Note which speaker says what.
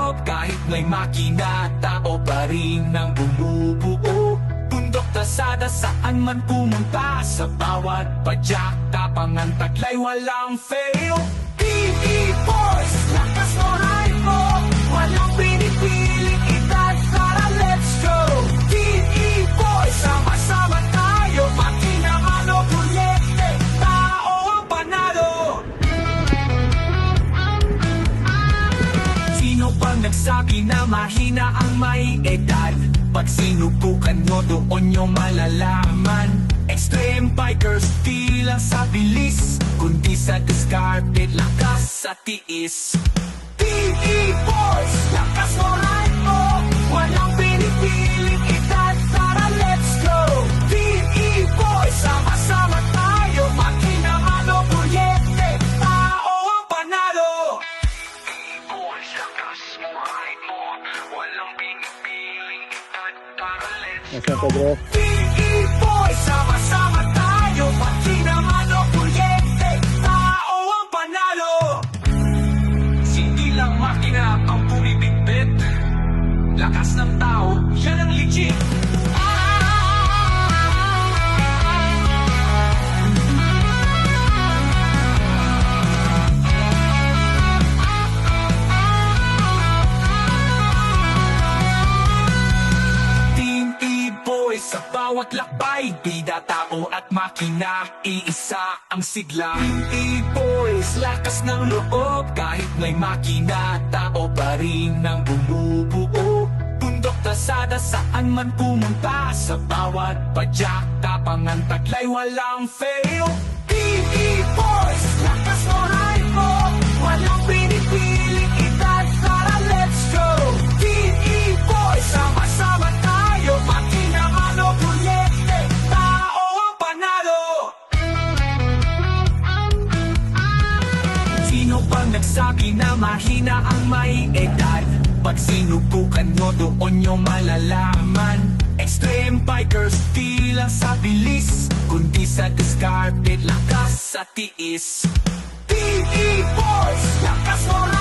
Speaker 1: loob. Kahit may makina, tao pa rin ang bumubuo. Bundok, tasada, saan man pumunta. Sa bawat padyak, tapang ang taglay, walang fail. PE Boys, lakas moral mo. Walang pinipiling edad, tara let's go. PE Boys, sama-sama tayo. Makinang ano, bulyete, tao ang panalo. Sino pang nagsabi na mahina ang may edad? Pag sinubukan mo, doon nyo malalaman. Extreme bikers, di lang sa bilis, kundi sa diskarte, lakas sa tiis. PE Boys, lakas moral mo. Walang pinipiling edad, tara let's go. PE Boys, sama-sama tayo. Makinang ano, bulyete, tao ang panalo. PE Boys, lakas moral mo. Walang pinipiling edad, tara let's
Speaker 2: Nasa
Speaker 1: go.
Speaker 2: Pedro.
Speaker 1: PE Boys, sama-sama tayo. Makinang ano, bulyete, tao ang panalo. Hindi lang makina ang bumibitbit. Lakas ng tao, yan ang legit. Team E-Boys, sa bawat lakbay, bida, tao at makina, iisa ang sigla. E-Boys, lakas ng loob. Kahit may makina, tao pa rin ang bumubuo. Bundok, tasada, saan man pumunta. Sa bawat padyak, tapang ang taglay, walang fail. PE Boys, lakas moral mo. Walang pinipiling edad, tara let's go. PE Boys, sama-sama tayo. Makinang ano, bulyete, tao ang panalo. Sino pang nagsabi na mahina ang may edad? Pag sinubukan mo, doon nyo malalaman. Extreme bikers, di lang sa bilis, kundi sa diskarte, lakas sa tiis. PE Boys, lakas moral